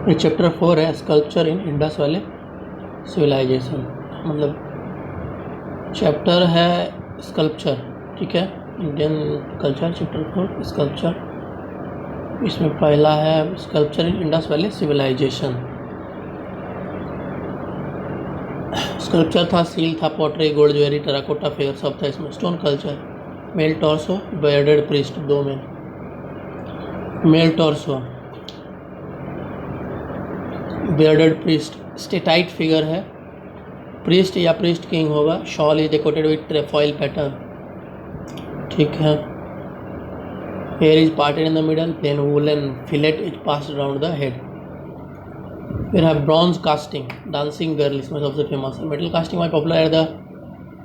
ये चैप्टर 4 है sculpture in Indus valley civilisation. मतलब चैप्टर है स्कल्पचर, ठीक है, इंडियन कल्चर। चैप्टर 4 स्कल्पचर, इसमें पहला है sculpture in Indus valley civilisation. Sculpture था, सील था, pottery, gold jewellery, terracotta figure सब था इसमें। Stone culture, male torso, bearded priest, दो में male torso, bearded priest, steatite figure है, प्रीस्ट या प्रीस्ट किंग होगा। Shawl is decorated with trefoil pattern, ठीक है। Hair is parted in the middle, plain woollen fillet is passed around the head. फिर है bronze casting, dancing girl इसमें सबसे famous है। Metal casting was popular at the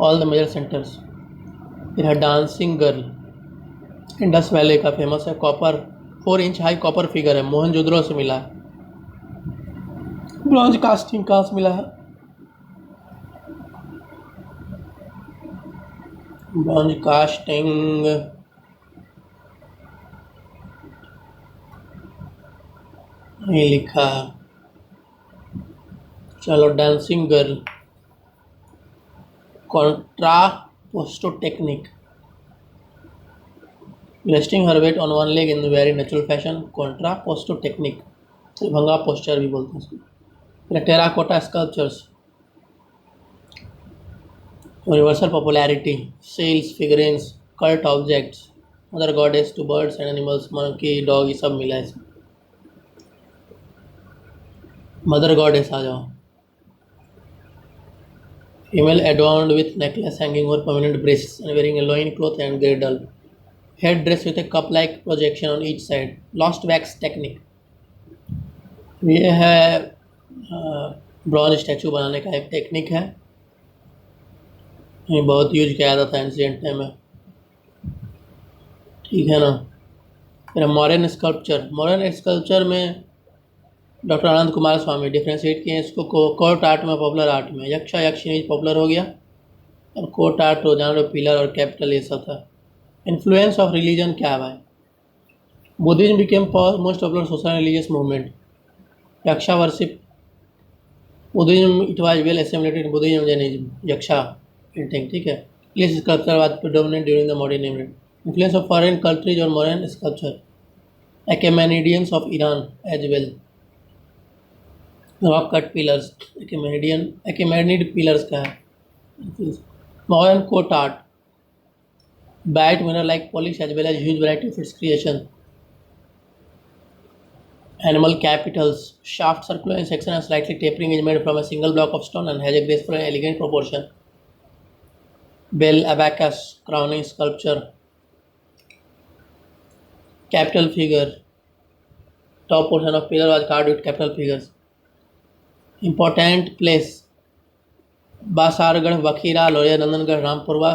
all the major centres. फिर है dancing girl, Indus valley का famous है। Copper 4 inch high copper figure है, मोहनजोदड़ो से मिला है। ब्रॉन्ज कास्टिंग कहाँ से मिला है? ब्रॉन्ज कास्टिंग नहीं लिखा है, चलो। Dancing girl, contrapposto technique, resting her weight on one leg in very natural fashion, contrapposto technique, bhanga posture भी बोलते हैं इसको। Terracotta sculptures, universal popularity, seals, figurines, cult objects, mother goddess to birds and animals, monkey, dog, ये सब मिला है इसमें। Mother goddess आ जाओ, female adorned with necklace hanging over prominent breasts and wearing a loin cloth and girdle, head dress with a cup like projection on each side, lost wax technique। ये है bronze statue बनाने का एक technique है, ये बहुत use किया जाता था एंशिएंट टाइम में, ठीक है ना। फिर मॉडर्न स्कल्पचर, मॉडर्न स्कल्पचर में डॉक्टर आनंद कुमार स्वामी डिफ्रेंशिएट किए इसको कोर्ट आर्ट में, पॉपुलर आर्ट में। यक्षा यक्षिणी पॉपुलर हो गया, और कोर्ट आर्ट, रोजाना पिलर और कैपिटल ये सब था। इन्फ्लुएंस ऑफ रिलीजन क्या है भाई? Buddhism became most popular social religious movement. यक्षा worship, Buddhism it was well assimilated in Buddhism Jainism, यक्षा painting, ठीक है। Place sculpture was predominant during the modern era. Influence of foreign countries और modern sculpture, Achaemenidians of Iran as well. Rock cut pillars, Achaemenid pillars का है। Modern court art, bright mirror like polish as well as huge variety of its creation. Animal capitals, shaft circular in section and slightly tapering is made from a single block of stone and has a graceful and elegant proportion. Bell, abacus, crowning sculpture. Capital figure, top portion of pillar was carved with capital figures. Important place, Basargarh, Vakhira, Lauriya, Nandangarh, Rampurva,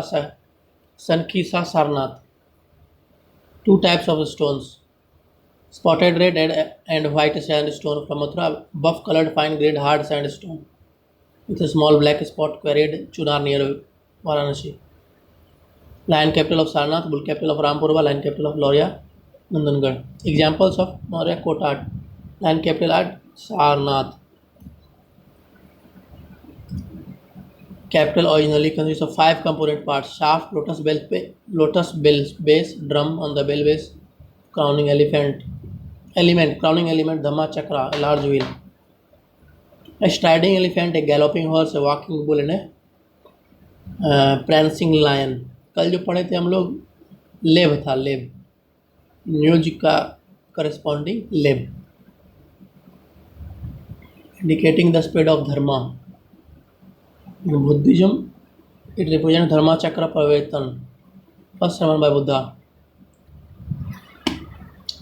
Sankisa, Sarnath. 2 types of stones, spotted red and white sandstone from Mathura, buff colored fine grained hard sandstone with a small black spot quarried Chunar near Varanasi. Lion capital of Sarnath, bull capital of Rampurva, lion capital of Loria, Nandangarh. Examples of Maurya court art, lion capital art, Sarnath. Capital originally consists of 5 component parts: shaft, lotus bell base, drum on the bell base, crowning element, dhamma chakra, a large wheel, a striding elephant, a galloping horse, a walking bull, and a prancing lion। कल जो पढ़े थे हम लोग, लेव था, लेव, news का करस्पॉन्डिंग लेव, indicating the spread of Dharma. In Buddhism, it represents Dharma Chakra Pravartan, first sermon by Buddha.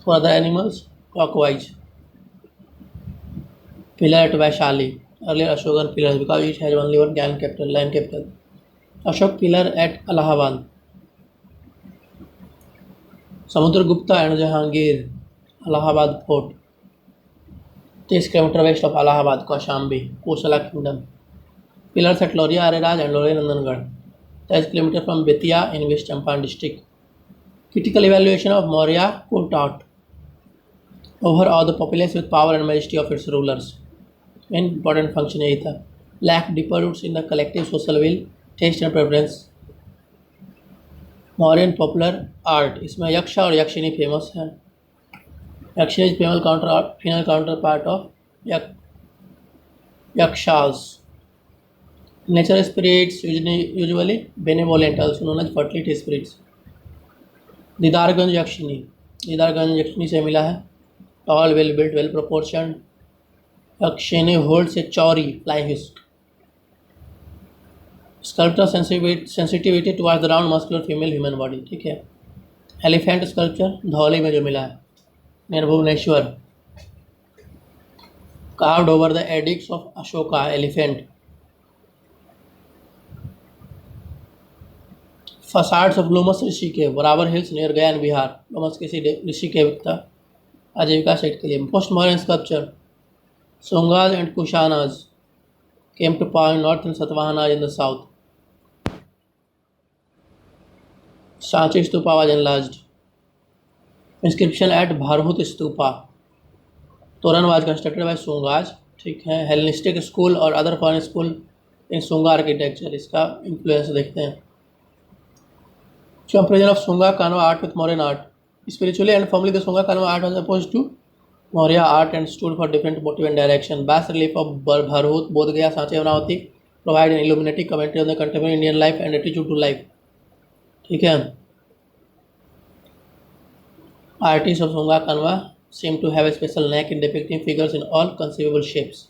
For other animals, clockwise. Pillar at Vaishali, earlier Ashokan pillars, because each has only one lion capital. Ashok pillar at Allahabad. Samudragupta and Jahangir, Allahabad fort. 30 km west of Allahabad, Kaushambi, Kosala kingdom. Pillars at Loria Ariraj and Loria Nandangarh, 30 km from Betia in West Champaran district. Critical evaluation of Maurya court art. Overall the populace with power and majesty of its rulers. Main important function यही था। Lack deeper roots in the collective social will, taste and preference. Mauryan popular art, इसमें यक्षा और yakshini famous है। Yakshini is female counterpart of yakshas. Nature spirits usually benevolent, also known as fertility spirits. Didarganj yakshini, Didarganj yakshini से मिला है। Tall, well built, well proportion. Yakshini holds a chauri fly whisk. Sculpture sensitivity towards the round muscular female human body, ठीक है। Elephant sculpture Dhauli में जो मिला है, near Bhubaneswar. carved over the edicts of Ashoka, elephant. Facades of Lomas Rishikev, Barabar Hills near Gaya and Bihar. Lomas किसी ऋषिकेव का आजीविका set के लिए। Post modern sculpture, Songas and Kushanas came to power in north and Satavahanas in the south. Sanchi Stupa was enlarged. Inscription at Bharhut Stupa. Torana was constructed by Sungas, ठीक है। Hellenistic school और other foreign school in Sunga architecture, इसका influence देखते हैं। Comparison of Sunga Kanva art with Mauryan art. Spiritually and formally the Sunga Kanva art was opposed to Maurya art and stood for different motive and direction. Bas relief of Bharhut, Bodhgaya, Sanchi, Amaravati provide an illuminating commentary on the contemporary Indian life and attitude to life, ठीक है। Artist of Sunga कानवा seem to have a special knack in depicting figures in all conceivable shapes.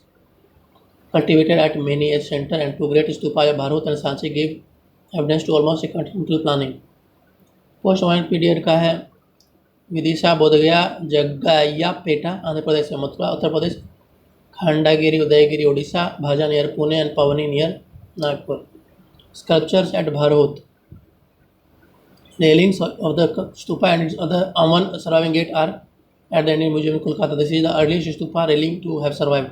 Cultivated at many a center and two great stupas of Bharhut and Sanchi give evidence to almost a continental planning. Post modern period का है। विदिशा, बोधगया, जग्गायापेटा आंध्र प्रदेश में, Mathura Uttar Pradesh, Khandagiri, Udayagiri Odisha, Bhaja near Pune and Pavni near Nagpur. Sculptures at Bharhut. Railings of the stupa and its other one surviving gate are at the Indian Museum in Kolkata. This is the earliest stupa railing to have survived.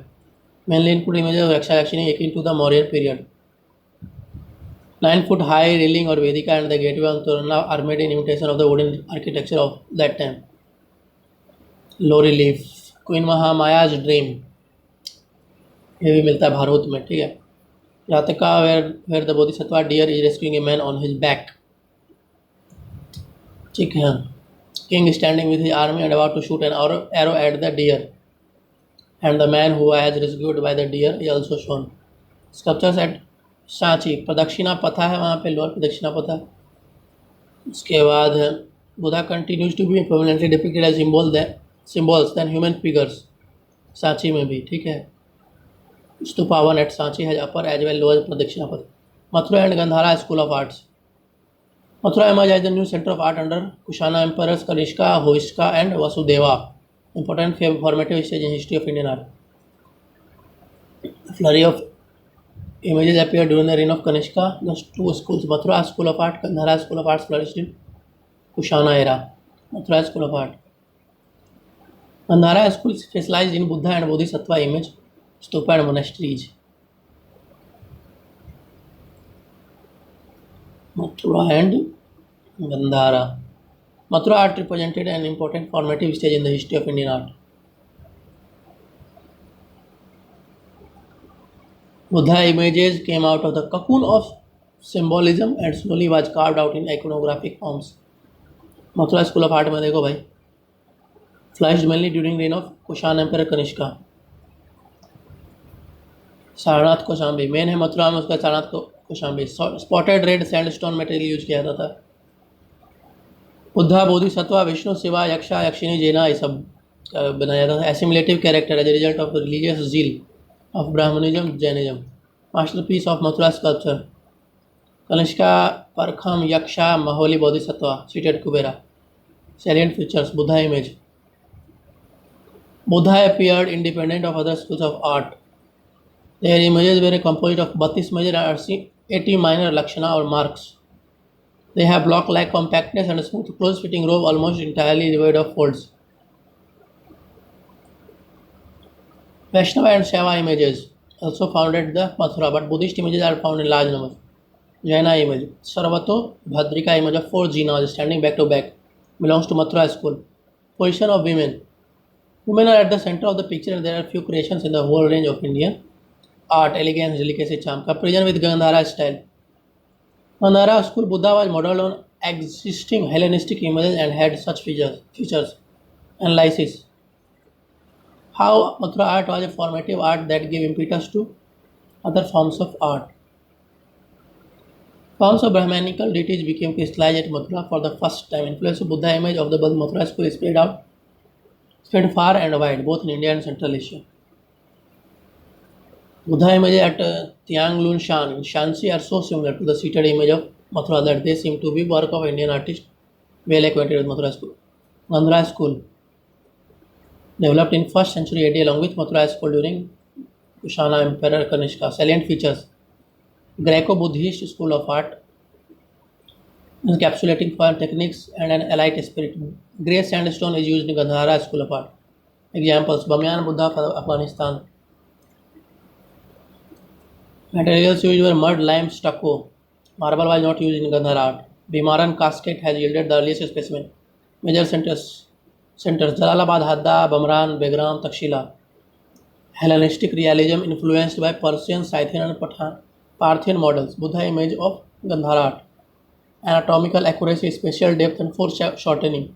Mainly include images of Yaksha Yakshini akin to the Mauryan period. 9-foot high railing or Vedika and the gateway on Torana are made in imitation of the wooden architecture of that time. Low relief. Queen Mahamaya's dream, ये भी मिलता है भारत में, ठीक है। जातका where the Bodhisattva deer is rescuing a man on his back, ठीक है। King standing with his army and about to shoot an arrow at the deer, and the man who was rescued by the deer is also shown. Sculptures at Sanchi, प्रदक्षिणा पथा है वहाँ पे, lower प्रदक्षिणा पथा। उसके बाद Buddha continues to be permanently depicted as symbols than human figures, Sanchi में भी, ठीक है। Stupa 1 at Sanchi has upper as well lower pradakshina path. Mathura and Gandhara school of arts. Mathura emerged as the new center of art under Kushana emperors Kanishka, Hoishka and Vasudeva. Important formative stage in history of Indian art. A flurry of images appeared during the reign of Kanishka. The two schools, Mathura School of Art, Gandhara School of Arts, flourished in Kushana era. Mathura School of Art. Gandhara School specialized in Buddha and Bodhisattva image, stupa and monasteries. Mathura and Gandhara. Mathura art represented an important formative stage in the history of Indian art. Buddha images came out of the cocoon of symbolism and slowly was carved out in iconographic forms. Mathura School of Art में देखो भाई, flourished mainly during reign of Kushan Emperor Kanishka. Sarnath Kaushambi main है मथुरा में, उसका Sarnath Kaushambi. Spotted red sandstone material use किया जाता था। बुद्धा, बोधिसत्वा, विष्णु, शिवा, यक्षा, यक्षिनी, जैना, ये सब बनाया जाता था। Assimilative character as a result of religious zeal of Brahmanism, Jainism. Masterpiece of Mathura sculpture, Kanishka, Parkham, yaksha, Maholi, Bodhisattva, seated Kubera. Salient features, Buddha image. Buddha appeared independent of other schools of art. Their images were composed of 32 major and 80 minor lakshana or marks. They have block-like compactness and a smooth, close-fitting robe almost entirely devoid of folds. Vaishnava and Shaiva images also found at the Mathura, but Buddhist images are found in large numbers. Jaina image, Sarvato Bhadrika image of 4 jinas standing back to back, belongs to Mathura school. Position of women. Women are at the center of the picture, and there are few creations in the whole range of Indian art, elegance, delicacy, charm. Comparison with Gandhara style. Gandhara school Buddha was modeled on existing Hellenistic images and had such features. Analysis. How Mathura art was a formative art that gave impetus to other forms of art. Forms of Brahmanical deities became crystallized at Mathura for the first time. Influence of Buddha image of the Mathura school is spread far and wide, both in India and Central Asia. Buddha images at Tianglun Shan in Shanxi are so similar to the seated image of Mathura that they seem to be work of Indian artists well acquainted with Mathura school. Gandhara school, developed in 1st century AD along with Mathura school during Kushana Emperor Kanishka. Salient features: Greco-Buddhist school of art, encapsulating foreign techniques and an elite spirit. Grey sandstone is used in Gandhara school of art. Examples: Bamyan Buddha, Afghanistan. Materials used were mud, lime, stucco. Marble was not used in Gandhara art. Bimaran cascade has yielded the earliest specimen. Major centers Jalalabad, Hadda, Bamran, Begram, Takshila. Hellenistic realism influenced by Persian, Scythian and Parthian models. Buddha image of Gandhara art. Anatomical accuracy, spatial depth and foreshortening.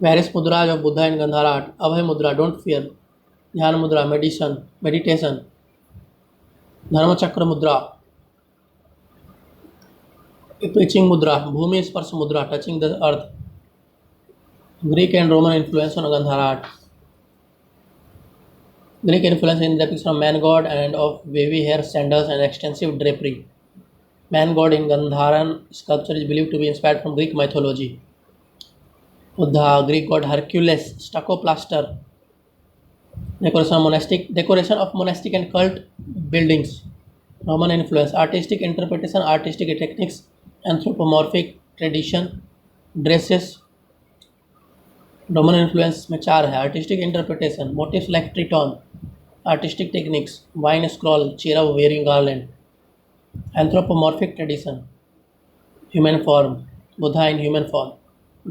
Various mudras of Buddha in Gandhara art. Abhay mudra, don't fear. Dhyan mudra, meditation. Dharma chakra mudra. Preaching mudra, Bhumi Sparsh mudra, touching the earth. Greek and Roman influence on Gandhara art. Greek influence in depiction of man god and of wavy hair, sandals and extensive drapery. Man god in Gandharan sculpture is believed to be inspired from Greek mythology. Buddha, Greek god Hercules, stucco plaster. Decoration of monastic and cult buildings. Roman influence, artistic interpretation, artistic techniques, anthropomorphic tradition, dresses. Roman influence में 4 है. Artistic interpretation, motifs like triton, artistic techniques, wine scroll, cherub wearing garland. Anthropomorphic tradition, human form, Buddha in human form.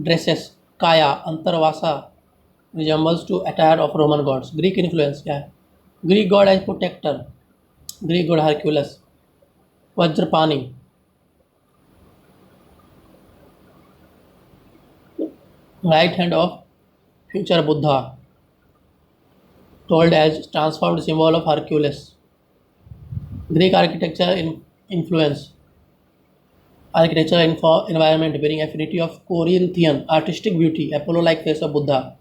Dresses, kaya, antarvasa, resembles to attire of Roman gods. Greek influence क्या है? Greek god as protector, Greek god Hercules. Vajrapani, right hand of future Buddha, told as transformed symbol of Hercules. Greek architecture influence, architectural environment bearing affinity of Corinthian, artistic beauty, Apollo-like face of Buddha,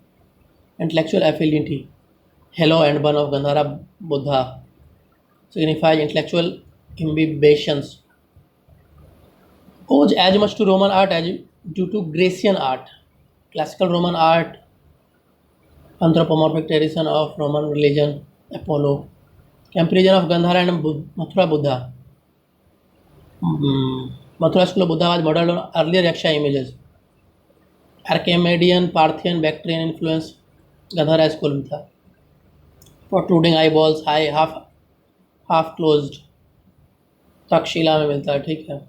intellectual affinity, halo and bun of Gandhara Buddha, signifies intellectual imbibitions. Owes as much to Roman art as due to Grecian art. Classical Roman art, anthropomorphic tradition of Roman religion, Apollo. Comparison of Gandhara and Mathura Buddha. Mathura school of Buddha was modeled on earlier Yaksha images. Archimedean, Parthian, Bactrian influence Gandhara school में था. Protruding eyeballs, high, half closed. Takshashila में मिलता है, ठीक है.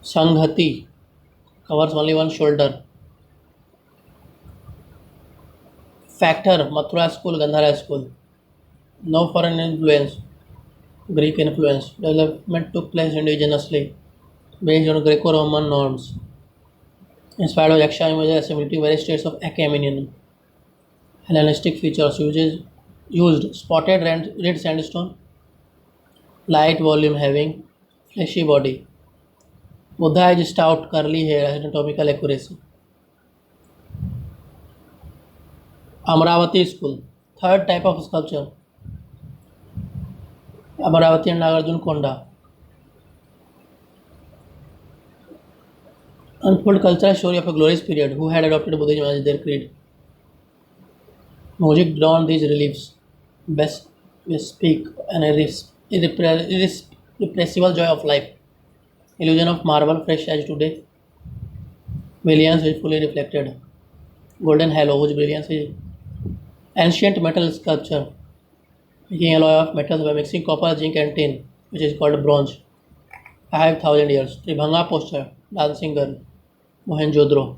संघति, covers only one shoulder. Factor, Mathura school, Gandhara school. No foreign influence, Greek influence. Development took place indigenously, based on Greco-Roman norms. Inspired by Yaksha images assimilating various states of Achaemenian. Hellenistic features used spotted red sandstone, light volume having fleshy body. Buddha is stout, curly hair, anatomical accuracy. Amravati school, third type of sculpture. Amravati and Nagarjuna Konda. Unfold cultural story of a glorious period who had adopted Buddhism as their creed. Music drawn these reliefs best speak an irrepressible joy of life. Illusion of marble fresh as today. Brilliance is fully reflected. Golden halo whose brilliance is ancient metal sculpture. Making alloy of metals by mixing copper, zinc and tin, which is called bronze. 5,000 years. Tribhanga posture, dancing girl, Mohenjo-daro.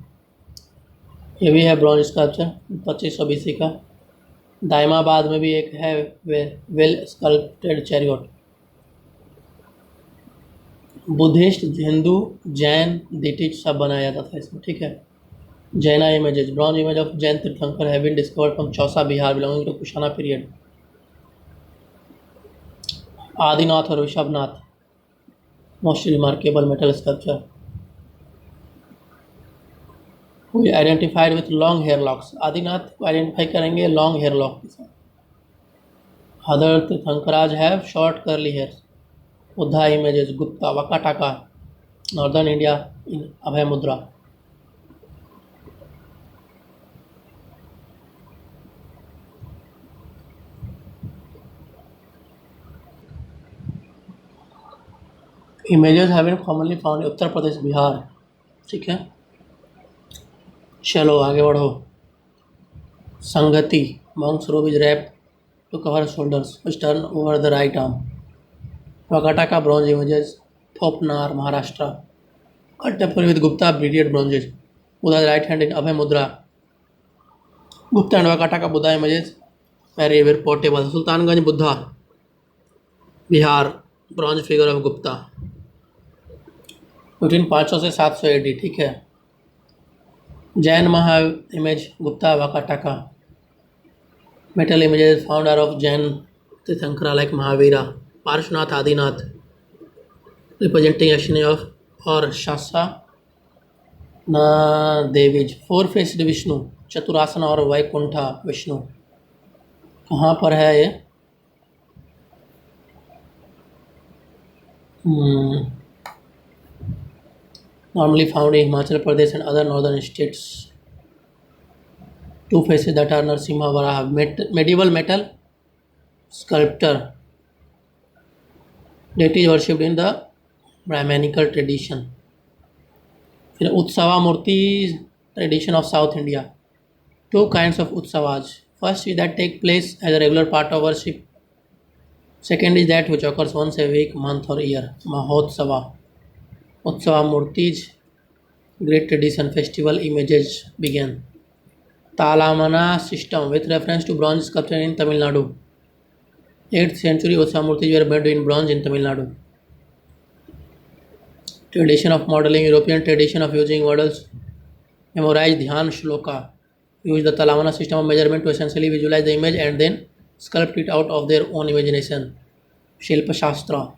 ये भी है bronze sculpture 2500 BC का। दाइमाबाद में भी एक है well sculpted chariot. Buddhist, Hindu, Jain, deities सब बनाया जाता था इसमें, ठीक है। Jaina images, bronze image of Jain Tirthankar have been discovered from Chausa Bihar belonging to Kushana period. Adinath और Rishabhnath, most remarkable metal sculpture. Who identified with long hair locks, Adinath को आइडेंटिफाई करेंगे लॉन्ग हेयर लॉक के साथ। Other Tirthankaras have short curly hair. Buddha images, Gupta, Vakataka, northern India in Abhay mudra. Images have been commonly found Uttar Pradesh, Bihar, ठीक है। चलो आगे बढ़ो। संगति, monks robe is wrapped to cover shoulders, which turn over the right arm. Wakataka bronze images, Thopnar, Maharashtra. Contemporary with Gupta period bronzes. Buddha's right hand in Abhay Mudra. Gupta and Wakataka Buddha images very portable. Sultanganj Buddha, Bihar, bronze figure of Gupta. Between 500 से 700 AD, ठीक है। जैन महा image Gupta Vakataka. Metal images found are of Jain Tirthankara like Mahavira, Parshvanath, Adinath, representing Ashwini of और शासा न Devi's. Four faced Vishnu, चतुरासन और वैकुंठा विष्णु। कहाँ पर है ये? Normally found in Himachal Pradesh and other northern states. Two faces that are Narasimha Varaha, medieval metal sculptor. Deity worshipped in the Brahmanical tradition. फिर उत्सवा मूर्ति tradition of South India. Two kinds of utsavas. First is that take place as a regular part of worship. Second is that which occurs once a week, month or year. Mahotsava. Utsava Murti's great tradition festival images began. Talamana system with reference to bronze sculpture in Tamil Nadu. 8th century Utsava Murtis were made in bronze in Tamil Nadu. Tradition of modeling, European tradition of using models. Memorize Dhyan Shloka. Use the Talamana system of measurement to essentially visualize the image and then sculpt it out of their own imagination. Shilpa Shastra.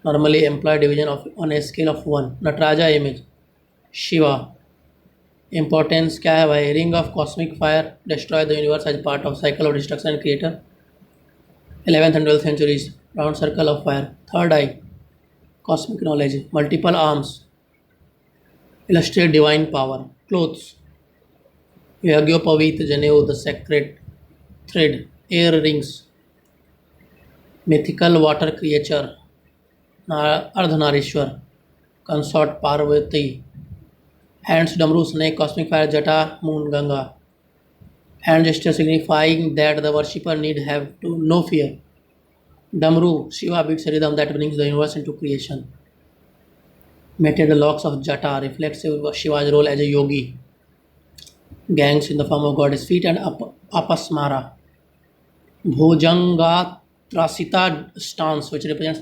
Normally employ division of on a scale of 1. Nataraja image. Shiva. Importance क्या है भाई? Ring of cosmic fire destroy the universe as part of cycle of destruction and creator. 11th and 12th centuries. Round circle of fire. Third eye. Cosmic knowledge. Multiple arms. Illustrate divine power. Clothes. Yagyopavit Janeu, the sacred thread. Air rings. Mythical water creature. Ardhanarishwar. Consort Parvati. Hands Damru, snake, cosmic fire, Jata, moon, Ganga. Hand gesture signifying that the worshipper need have to no fear. Damru, Shiva beats a rhythm that brings the universe into creation. Matted locks of Jata reflects Shiva's role as a yogi. Gangs in the form of goddess feet and apasmara. Bhojanga Trasita stance, which represents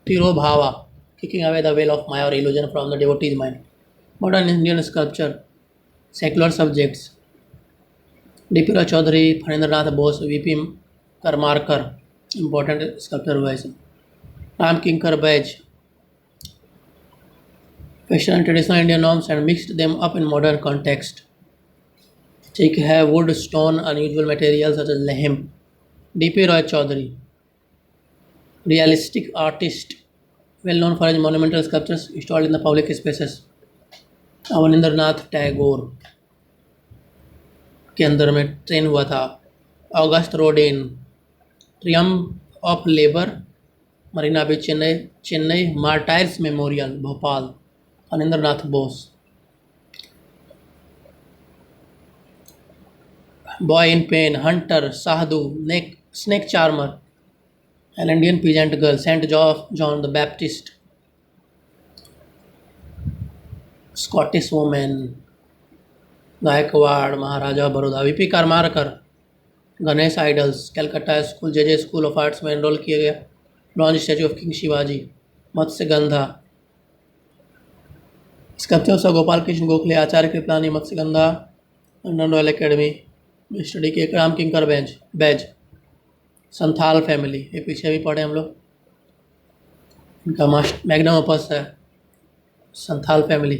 Tirobhava, kicking away the veil of Maya or illusion from the devotee's mind. Modern Indian sculpture. Secular subjects. D.P. Chaudhary, Phanindranath Bose, V.P. Karmarkar, important sculptor wise. Ram Kinkar Baij. Fashion and traditional Indian norms and mixed them up in modern context. ठीक है, wood, stone, unusual materials such as lehm. D.P. Roy Chaudhary. Realistic artist, well known for his monumental sculptures installed in the public spaces. Abanindranath Tagore के अंदर में train हुआ था. Auguste Rodin, triumph of labour, Marina Beach Chennai, martyrs memorial Bhopal, Abanindranath Bose. Boy in pain, hunter, sadhu, snake charmer, an Indian peasant girl, Saint John the Baptist, Scottish woman, Gaikwad Maharaja Baroda, VP Karmarkar, Ganesh idols, Calcutta school, JJ school of arts में enrol किया गया, bronze statue of king Shivaji, Matsyagandha, sculptures of Gopal Krishna Gokhale, Acharya Kripalani, Matsyagandha, London Royal Academy में study किए, Ram Kinkar Baij, Santhal family, ये पीछे भी पढ़े हम लोग, इनका मैग्नम ओपस है Santhal family.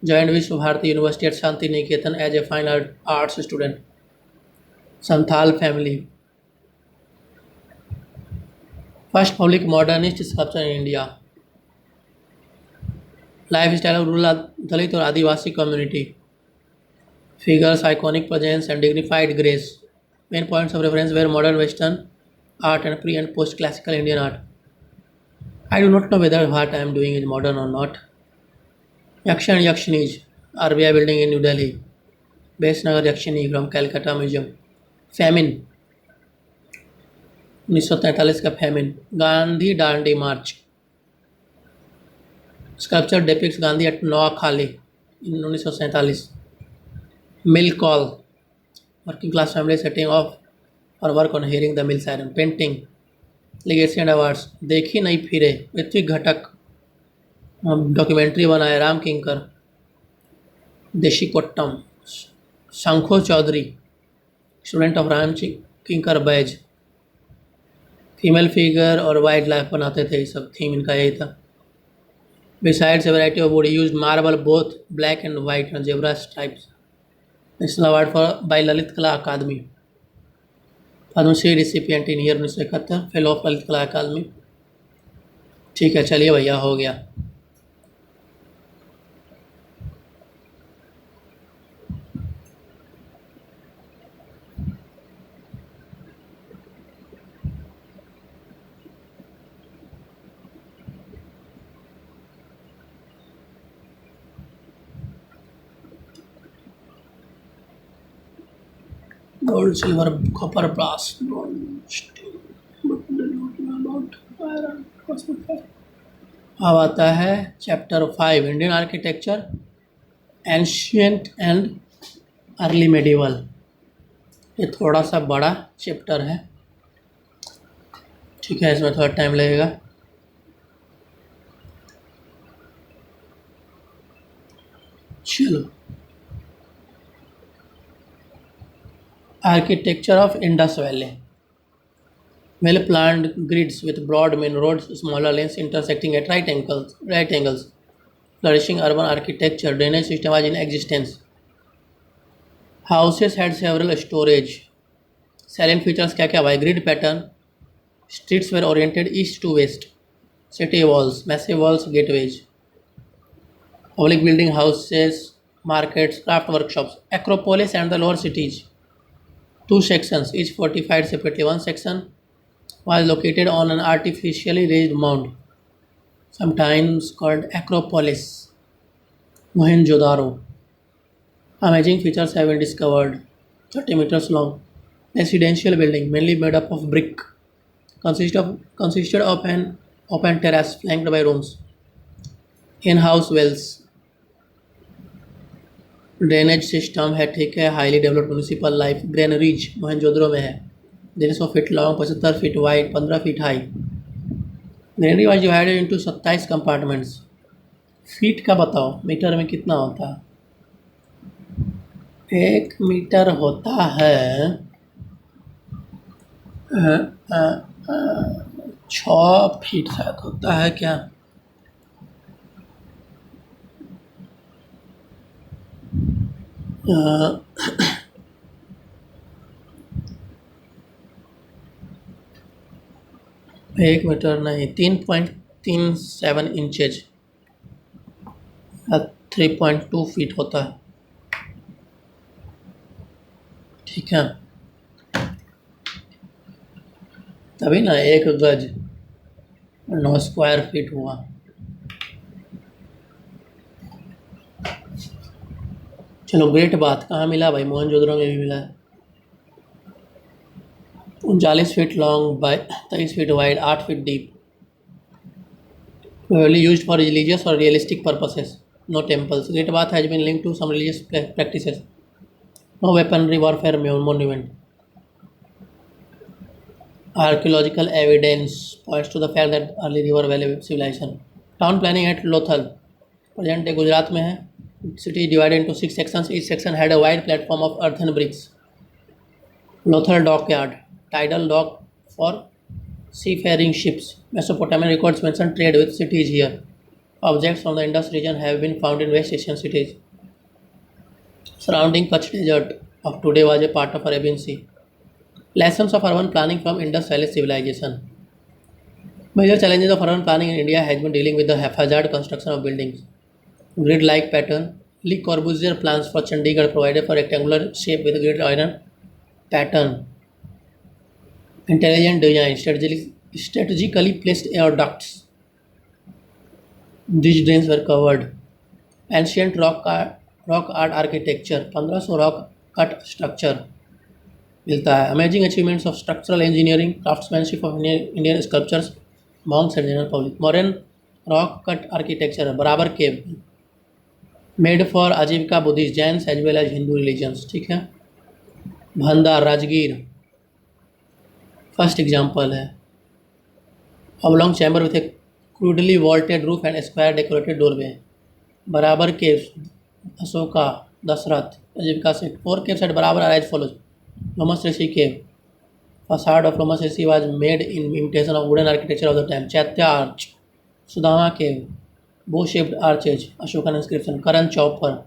Joined Vishwa Bharati university at Shanti Niketan as a fine arts student, Santhal family. First public modernist sculpture in India, life style of rural Dalit और Adivasi community, figures iconic presence and dignified grace, main points of reference were modern western art and pre and post classical Indian art. I do not know whether what I am doing is modern or not. Yaksha and Yakshinis, RBI building in New Delhi, Besnagar Yakshini from Calcutta Museum. Famine, 1943 का famine. Gandhi Dandi March, sculpture depicts Gandhi at Noakhali in 1947. Mill call, working class family setting off और work on hearing the mill siren. Painting, legacy and awards, देखी नहीं फिरे, ऋत्विक घटक, documentary बनाए राम किंकर, देशी कोट्टम, Sankho Chaudhuri, student of Ram Kinkar Baij, female figure और wild life बनाते थे, ये सब थीम इनका यही था। Besides a variety of wood use marble both black and white and zebra stripes. National award for by Lalit Kala Akademi, Padmashri recipient in year 1971, fellow of Lalit Kala Akademi. ठीक है, चलिए भैया, हो गया। गोल्ड, सिल्वर, कॉपर, ब्रास, अब आता है chapter 5, Indian architecture, ancient and early medieval. ये थोड़ा सा बड़ा चैप्टर है, ठीक है, इसमें थोड़ा टाइम लगेगा। चलो, architecture of Indus valley, well planned grids with broad main roads, smaller lanes intersecting at right angles, flourishing urban architecture, drainage system was in existence, houses had several storage, salient features क्या क्या भाई, grid pattern, streets were oriented east to west, city walls, massive walls, gateways, public building, houses, markets, craft workshops, acropolis and the lower cities, 2 sections each fortified separately. One section was located on an artificially raised mound, sometimes called Acropolis, Mohenjo-daro. Amazing features have been discovered. 30 meters long, residential building mainly made up of brick, consisted of an open terrace flanked by rooms, in-house wells, drainage system है, ठीक है, highly developed municipal life, granaries Mohenjodaro में है, 150 feet long, 75 feet wide, 15 feet high. Granary was divided into 27 compartments. Feet का बताओ, metre में कितना होता है? 1 मीटर होता है 6 फीट शायद होता है क्या? एक मीटर नहीं, 3.37 इंचेज, 3.2 फीट होता है, ठीक है, तभी ना 1 गज 9 स्क्वायर फीट हुआ। चलो, ग्रेट बात कहाँ मिला भाई? मोहनजोदड़ो में भी मिला है। 39 feet long by 23 feet wide, 8 feet deep, probably used for religious और realistic purposes, no temples. Great bath has been linked to some religious practices. No weaponry warfare monument. Archaeological evidence points to the fact that early river valley civilization. Town planning at Lothal, present day Gujarat में है. City is divided into 6 sections. Each section had a wide platform of earthen bricks. Lothal dockyard, tidal dock for seafaring ships. Mesopotamian records mention trade with cities here. Objects from the Indus region have been found in West Asian cities. Surrounding Kutch Desert of today was a part of Arabian Sea. Lessons of urban planning from Indus Valley civilization. Major challenges of urban planning in India has been dealing with the haphazard construction of buildings. Grid-like pattern. Le Corbusier plans for Chandigarh provided for rectangular shape with grid iron pattern. Intelligent design. Strategically placed air ducts. These drains were covered. Ancient rock art architecture. 1500 rock cut structure मिलता है. Amazing achievements of structural engineering, craftsmanship of Indian sculptures, monks and general public. Modern rock cut architecture. बराबर cave made for Ajivika Buddhist Jains as well as Hindu religions. ठीक है. Bhandar Rajgir first example है. oblong chamber with a crudely vaulted roof and square decorated doorway. बराबर caves Ashoka Dasharath आजीविका से. 4 caves at बराबर are as follows. Lomas Rishi cave. Facade of Lomas Rishi was made in imitation of wooden architecture of the time. Chaitya arch. Sudama cave. Bow-shaped arches. Ashokan inscription. Karan chopper.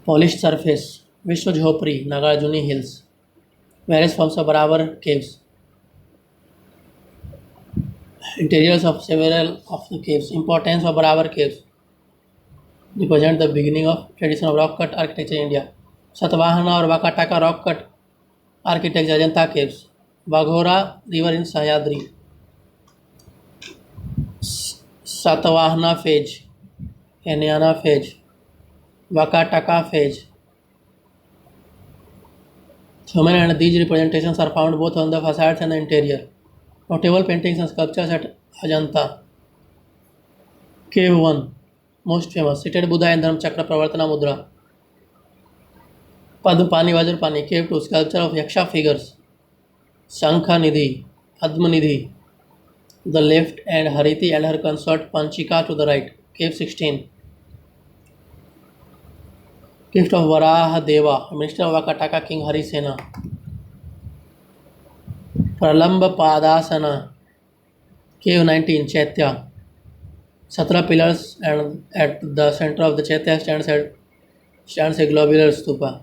Polished surface. Vishwa Jhopri. Nagarjuni hills. Various forms of Barabar caves. Interiors of several of the caves. Importance of Barabar caves. Represent the beginning of tradition of rock cut architecture in India. Satavahana और Vakataka rock cut architecture Ajanta caves. Waghora river in Sahyadri. Satavahana phase. Hinayana phase. Vakataka phase. Human and these representations are found both on the facades and the interior. Notable paintings and sculptures at Ajanta. Cave 1 most famous. Seated Buddha and Dharmachakra Pravartana Mudra. Padmapani Vajrapani. Cave 2 sculpture of Yaksha figures. Shankha Nidhi, Padma Nidhi to the left and Hariti and her consort Panchika to the right. Cave 16. Gift of Varaha Deva, Minister of Vakataka King Harisena. Pralamba Padasana. Cave 19 Chaitya. 17 pillars and at the center of the Chaitya stands a globular stupa.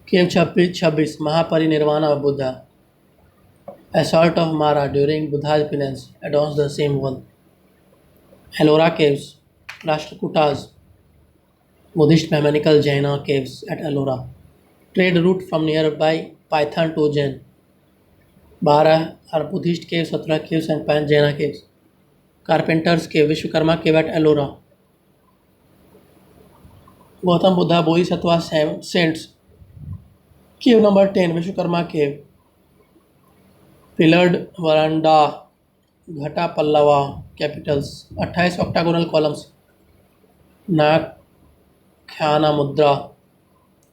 Cave 26 Mahaparinirvana of Buddha. Assault of Mara during Buddha's penance adorns the same wall. Ellora Caves, Rashtrakutas, Buddhist Brahmanical Jaina caves at Ellora. Trade route from nearby Python to Jain. 12 are Buddhist caves, 17 caves and 5 Jaina caves. Carpenter's Cave, Vishwakarma Cave at Ellora. Gautam Buddha Bodhisattva Saints. Cave number 10, Vishwakarma Cave. Pillared veranda, Ghata Pallava capitals. 28 octagonal columns. Nakhana Mudra.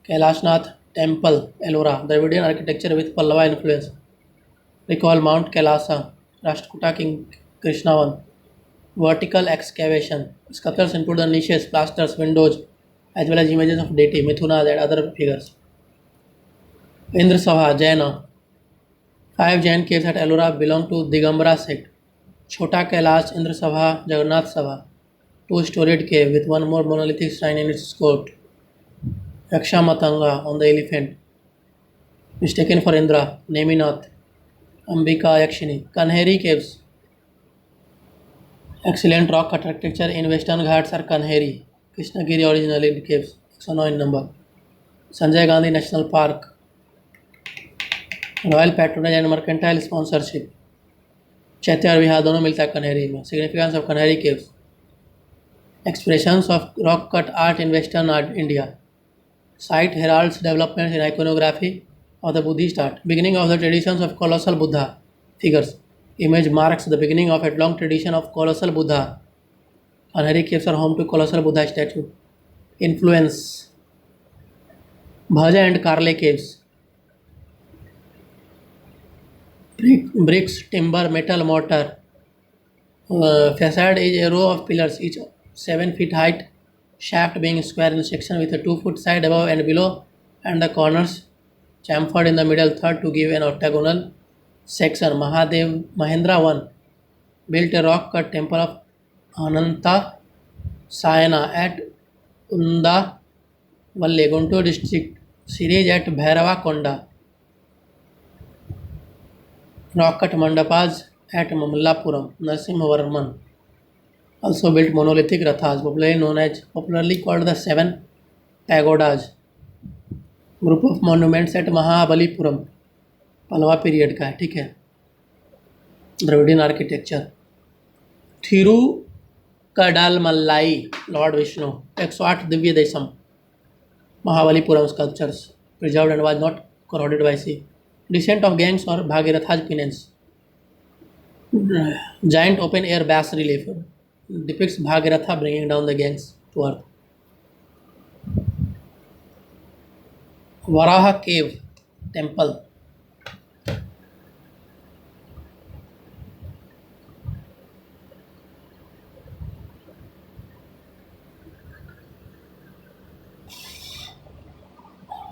Kailashnath Temple, Ellora. Dravidian architecture with Pallava influence. Recall Mount Kailasa, Rashtrakuta King Krishnavan. Vertical excavation. Sculptures include the niches, plasters, windows, as well as images of deity, Mithunas and other figures. Indra Sabha, Jaina. 5 Jain caves at Ellora belong to Digambara sect. Chota Kailash, Indra Sabha, Jagannath Sabha. 2-storied cave with one more monolithic shrine in its court. Yaksha Matanga on the elephant. Mistaken for Indra, Neminath. Ambika Yakshini. Kanheri caves. Excellent rock architecture in Western Ghats are Kanheri. Krishnagiri originally caves, 609 number. Sanjay Gandhi National Park. Royal patronage and mercantile sponsorship. Chaitya और विहार दोनों मिलता है कन्हेरी में. Significance of Kanheri caves. Expressions of rock cut art in Western art India. Site heralds developments in iconography of the Buddhist art. Beginning of the traditions of colossal Buddha figures. Image marks the beginning of a long tradition of colossal Buddha. Kanheri caves are home to colossal Buddha statue. Influence. Bhaja and Karle caves. Bricks, timber, metal, mortar. Facade is a row of pillars, each 7 feet height, shaft being square in section with a 2-foot side above and below, and the corners chamfered in the middle third to give an octagonal section. Mahendra I built a rock cut temple of Ananta Sayana at Unda Valle, Guntur district. Series at Bhairava Konda. Rock cut mandapas at Mamallapuram. Narasimhavarman also built monolithic rathas, popularly called the Seven Pagodas. Group of monuments at Mahabalipuram, Pallava period का है, ठीक है. Dravidian architecture. Thirukadalmallai Lord Vishnu 108 Divya Desam. Mahabalipuram sculptures preserved and was not corroded by sea. Descent of gangs or Bhagiratha's penance. Giant open air bas relief depicts Bhagiratha bringing down the gangs to earth. Varaha cave temple.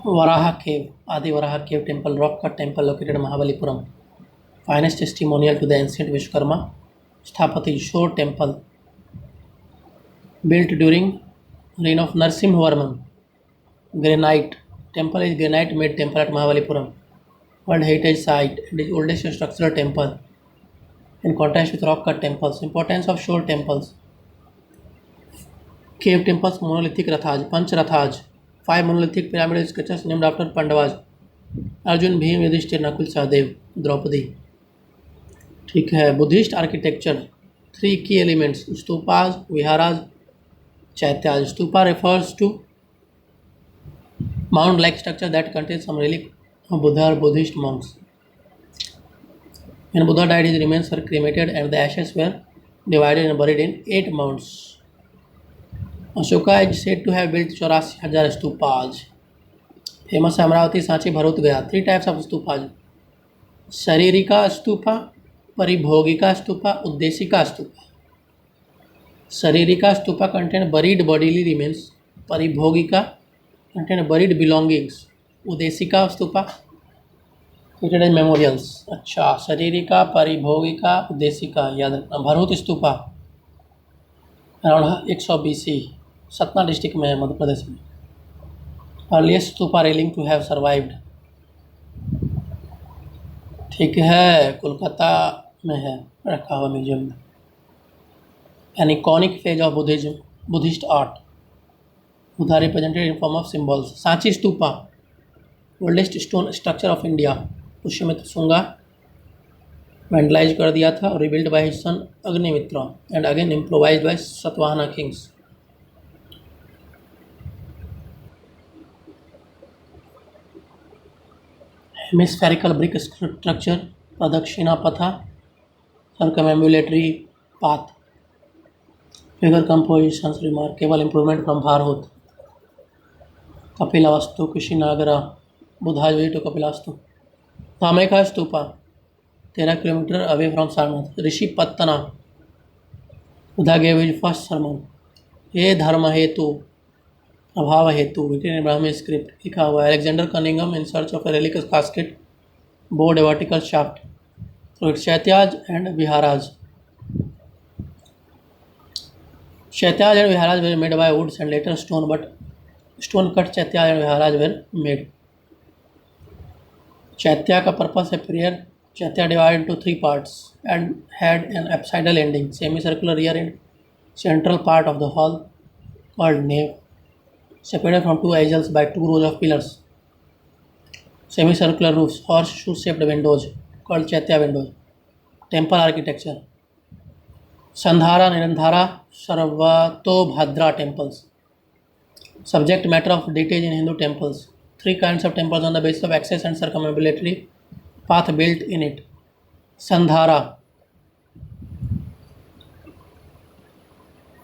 Varaha cave, Adi Varaha cave temple, rock cut temple located in Mahabalipuram. Finest testimonial to the ancient Vishwakarma Sthapati Shore temple, built during reign of Narasimhavarman. Granite temple is granite made temple at Mahabalipuram, World Heritage Site and is oldest structural temple. In contrast with rock cut temples, importance of shore temples. Cave temples, monolithic rathas, Panch Rathas, 5 monolithic pyramidal structures named after Pandavas. Arjun, Bhim, Yudhishthir, Nakul, Sahdev, Draupadi. ठीक है. Buddhist architecture 3 key elements: stupas, viharas, chaityas. Stupa refers to mound-like structure that contains some relic of Buddha or Buddhist monks. When Buddha died, his remains were cremated and the ashes were divided and buried in 8 mounds. Ashoka is said to have built 84,000 stupas. Famous Amravati, Sanchi, Bharut, Gaya. 3 types of stupas: Sharirika stupa, Paribhogika stupa, Uddesika stupa. Sharirika stupa contain buried bodily remains. Paribhogika contain buried belongings. Uddesika stupa treated as memorials. अच्छा, शरीरिका, परिभोगिका, उद्देशिका याद रखना. Bharhut stupa around 100 BC, Satna district में है, मध्य प्रदेश में. Earliest stupa railing to have survived. ठीक है, कोलकाता में है, रखा हुआ म्यूजियम में. An iconic phase of Buddhism, Buddhist art. Buddha represented in form of symbols. Sanchi stupa, oldest stone structure of India. Pushyamitra Shunga vandalise कर दिया था और rebuild by his son Agnimitra and again improvised by Satavahana kings. Hemispherical brick structure, प्रदक्षिणा पथा, circumambulatory path. Figure compositions, remarkable improvement from Bharhut. Kapilavastu, Kushinagra, Buddha's way to Kapilastu. Dhameka Stupa, 13 kilometers away from Sarnath. Rishi Pattana, Buddha gave his first sermon. Ye Dharma Hetu, Abhava Hetu, written in Brahmi script. लिखा हुआ. Alexander Cunningham in search of a relic casket bored a vertical shaft through its Shaityaj and Viharas. Shaityaj and Viharas were made by woods and later stone, but stone cut Shaityaj and Viharas were made. Chaitya का purpose है prayer. Chaitya divided into 3 parts and had an apsidal ending, semicircular rear end, central part of the hall called nave, separated from 2 aisles by 2 rows of pillars. Semicircular roofs, horseshoe-shaped windows called Chaitya windows. Temple architecture: Sandhara, Nirandhara, Sarvatobhadra temples. Subject matter of detail in Hindu temples: 3 kinds of temples on the basis of access and circumambulatory path built in it. Sandhara,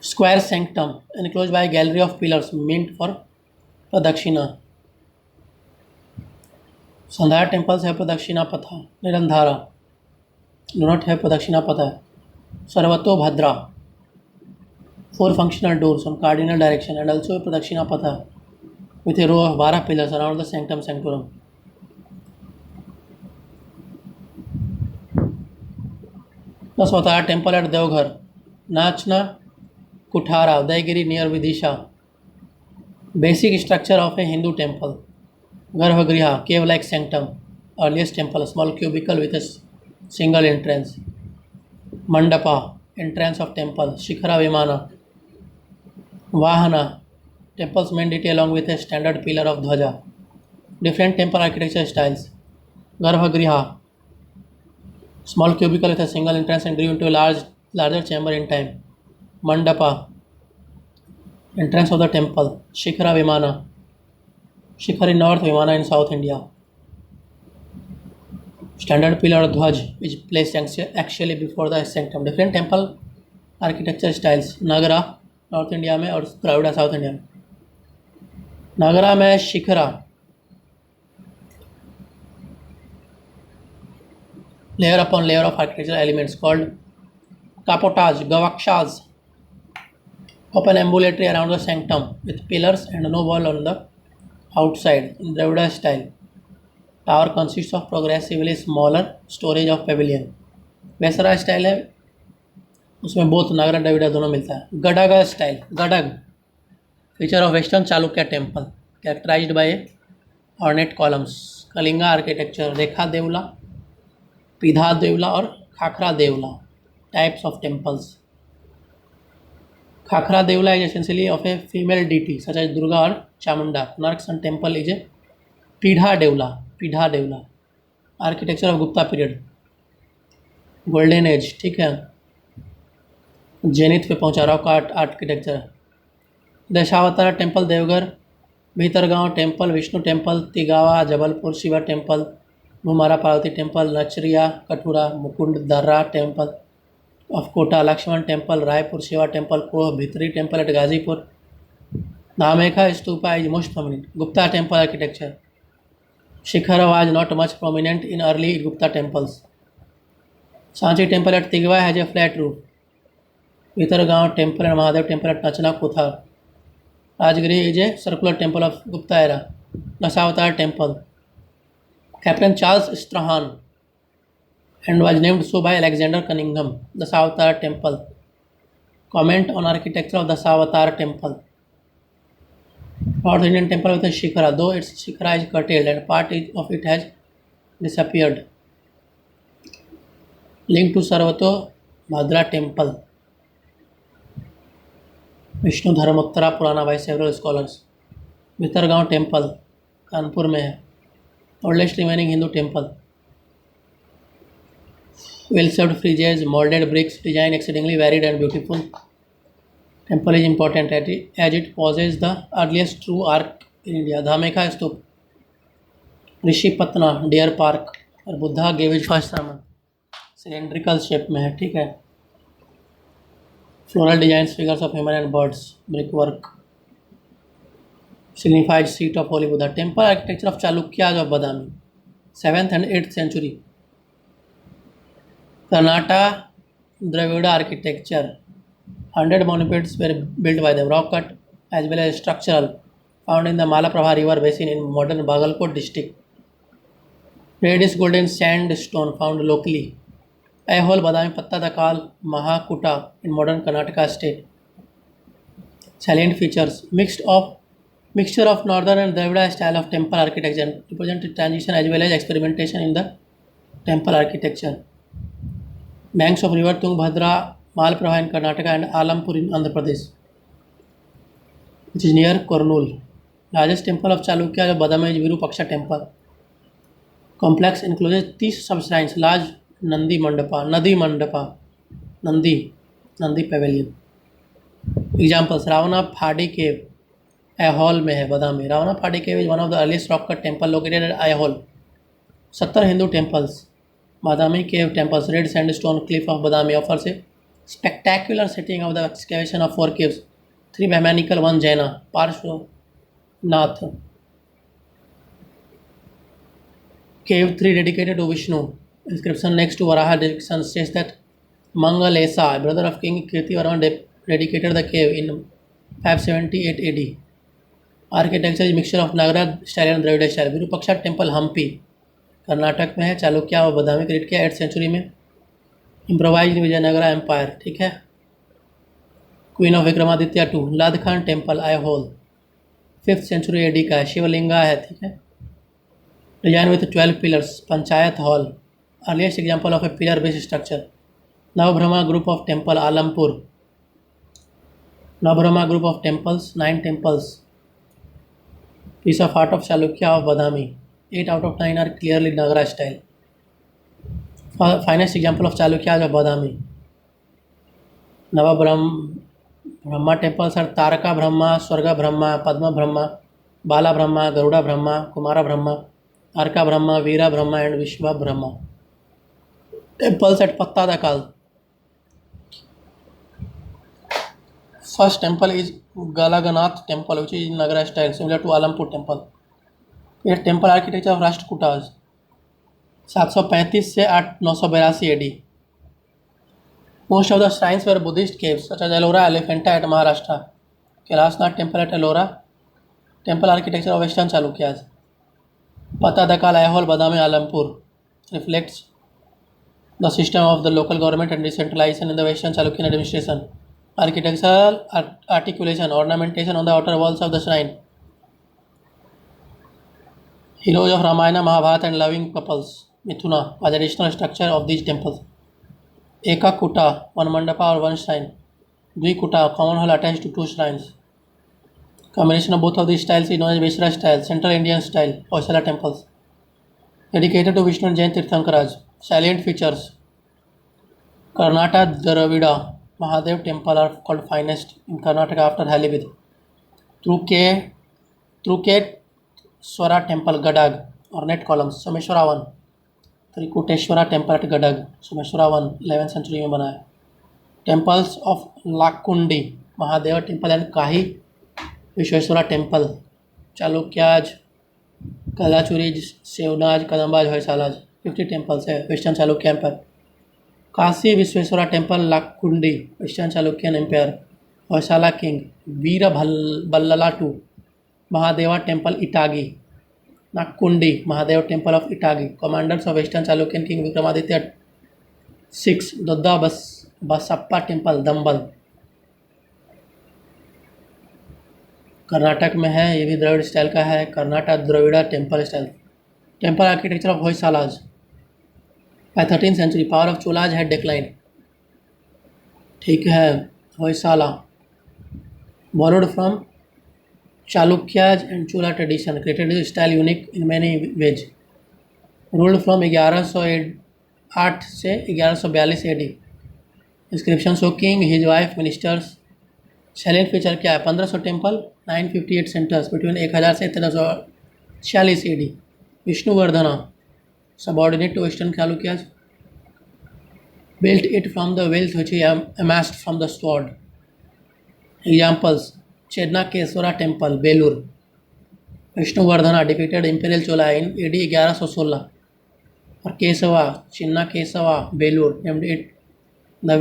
square sanctum enclosed by a gallery of pillars meant for pradakshina. Sandhya temples have Pradakshina Patha. Nirandhara do not have Pradakshina Patha. Sarvato Bhadra, four functional doors on cardinal direction and also a Pradakshina Patha with a row of 12 pillars around the sanctum sanctorum. The Swatara temple at Devghar, Nachna Kuthara, Udaygiri near Vidisha. Basic structure of a Hindu temple. Garbhagriha, cave-like sanctum. Earliest temple, a small cubicle with a single entrance. Mandapa, entrance of temple. Shikhara Vimana. Vahana, temple's main detail along with a standard pillar of Dhwaja. Different temple architecture styles. Garbhagriha, small cubicle with a single entrance and grew into a larger chamber in time. Mandapa, entrance of the temple. Shikhara Vimana, Shikhar in north, Vimana in south India. Standard pillar Dhwaj is placed actually before the sanctum. Different temple architecture styles. Nagara north India में और Dravida south India में. नागरा में shikhara, layer upon layer of architectural elements called capotage, gavakshas, open ambulatory around the sanctum with pillars and no wall on the outside in Dravida style. Tower consists of progressively smaller storage of pavilion. Vesara style है, उसमें both Nagara Dravida दोनों मिलता है. Gadag style, Gadag feature of Western Chalukya temple characterised by ornate columns. Kalinga architecture, Rekha Deula, Pidha देवला और खाखरा देवला. Types of temples. Khakhra देवला is essentially of a female deity such as Durga or Chamunda. Konark Sun Temple is a Pidha Devla. Architecture of Gupta period. Golden Age, ठीक है, zenith पे पहुंचा rock art architecture. Dashavatara temple Deogarh, Bhitargaon temple, Vishnu temple, Tigawa, Jabalpur, Shiva temple, Bhumara Parvati temple, Nachna, Kuthara, Mukund Darra temple of Kota, Lakshman temple, Raipur, Shiva temple, Koh, Bhitari temple at Ghazipur. Dhamekha stupa is most prominent. Gupta temple architecture. Shikhara was not much prominent in early Gupta temples. Sanchi temple at Tigwa has a flat roof. Vitargaon temple and Mahadev temple at Nachna Kuthar. Rajgiri is a circular temple of Gupta era. Dasavatar temple. Captain Charles Strahan and was named so by Alexander Cunningham. Dasavatar temple. Comment on architecture of Dasavatar temple. North Indian temple with a shikhara, though its shikhara is curtailed and part of it has disappeared. Linked to Sarvato Bhadra temple. Vishnu Dharmottara Purana by several scholars. Bhitargaon temple Kanpur में है. Oldest remaining Hindu temple. Well served friezes, molded bricks, design exceedingly varied and beautiful. Temple is important as it possesses the earliest true arc in India. Dhamekha stupa, Rishi Patana, deer park और Buddha gave his first sermon. Cylindrical shape में है, ठीक है. Floral design, figures of human and birds, brick work. Signified seat of holy Buddha. Temple architecture of Chalukyas of Badami, 7th and 8th century. Karnata Dravida architecture. 100 monuments were built by them, rock cut as well as structural, found in the Malaprabha river basin in modern Bagalkot district. Reddish golden sandstone found locally. Aihole, Badami, Patta Dakal, Mahakuta in modern Karnataka state. Salient features: mixture of northern and Dravida style of temple architecture, represent transition as well as experimentation in the temple architecture. Banks of river Tungabhadra, Malaprabha in Karnataka and Alampur in Andhra Pradesh, which is near Kurnool. Largest temple of Chalukya of Badami is Virupaksha temple. Complex includes 30 sub-shrines, large Nandi pavilion. Examples: Ravana Phadi cave, Aihole में है Badami. Ravana Phadi cave is one of the earliest rock cut temple located at Aihole. 70 Hindu temples. Badami cave temples, red sandstone cliff of Badami offers a spectacular setting of the excavation of 4 caves, 3 Brahmanical, 1 Jaina. Parshvanath. Cave 3 dedicated to Vishnu. Inscription next to Varaha description says that Mangalesa, brother of King Kirtivarman, dedicated the cave in 578 AD. Architecture is mixture of Nagara style and Dravida style. Virupaksha temple Hampi Karnataka में है. चालुक्य और बदामी create किया 8th century में. Improvise Vijayanagara empire. ठीक है. Queen of Vikramaditya 2. Ladkhan temple Aihole 5th century AD का है. शिवलिंगा है. ठीक है. Design with 12 pillars. Panchayat hall earliest example of a pillar based structure. Navabrahma group of temple Alampur. Navabrahma group of temples 9 temples. Piece of art of Chalukya of Badami. 8 out of 9 are clearly Nagara style. Finest example of Chalukya of Badami. Brahma temples are Taraka Brahma, Swarga Brahma, Padma Brahma, Bala Brahma, Garuda Brahma, Kumara Brahma, Arka Brahma, Veera Brahma and Vishwa Brahma. Temples at Pattadakal. First temple is Galaganath temple, which is in Nagara style, similar to Alampur temple. फिर temple architecture of Rashtrakutas 735 से 982 AD. Most of the shrines were Buddhist caves, such as Ellora Elephanta at Maharashtra, Kailasnath temple at Ellora. Temple architecture of Western Chalukyas. Pattadakal, Aihole, Badami, Alampur reflects the system of the local government and decentralization in the Western Chalukyan administration. Architectural articulation, ornamentation on the outer walls of the shrine. Heroes of Ramayana, Mahabharata and loving couples. Mithuna was the additional structure of these temples. Eka Kuta, one mandapa or one shrine. Dvikuta, common hall attached to 2 shrines. Combination of both of these styles is known as Vaishnava style, Central Indian style, Hoysala temples. Dedicated to Vishnu and Jain Tirthankaraj. Salient features. Karnataka Dravida Mahadev temple are called finest in Karnataka after Halibid. Truketeshwara temple Gadag, ornate columns. Someshwara 1. Trikuteshwara temple at Gadag. Someshwara 1 11th century में बना है. Temples of Lakundi Mahadeva temple and Kahi Vishweshwara temple. Chalukyaj, Kalachurij, Sevnaj, Kadambaj, Hoysalaj. 50 temples है Western Chalukya Empire. Kashi Vishweshwara temple Lakkundi Western Chalukyan empire. Hoysala king Veera Ballala 2. Mahadeva temple Itagi. Nakundi Mahadev temple of Itagi. Commanders of Western Chalukyan king Vikramaditya 6. Dodda Basappa temple Dambal Karnataka में है. ये भी Dravida style का है. Karnataka Dravida temple style. Temple architecture of Hoysalas. By 13th century, power of Cholas had declined. ठीक है. Hoysala borrowed from Chalukyas and Chola tradition, created this style unique in many ways. Ruled from 1108 से 1142 AD. Inscription show king, his wife, ministers. Salient feature क्या है? 1500 temple, 958 centres between 1000 से 1346 AD. विष्णुवर्धना subordinate to Western Chalukyas, built it from the wealth which he amassed from the sword. Examples: Chennakeswara temple, Belur. Vishnuvardhana defeated Imperial Chola in AD 1116. और Keshava, Chenna Keshava, Belur, named it the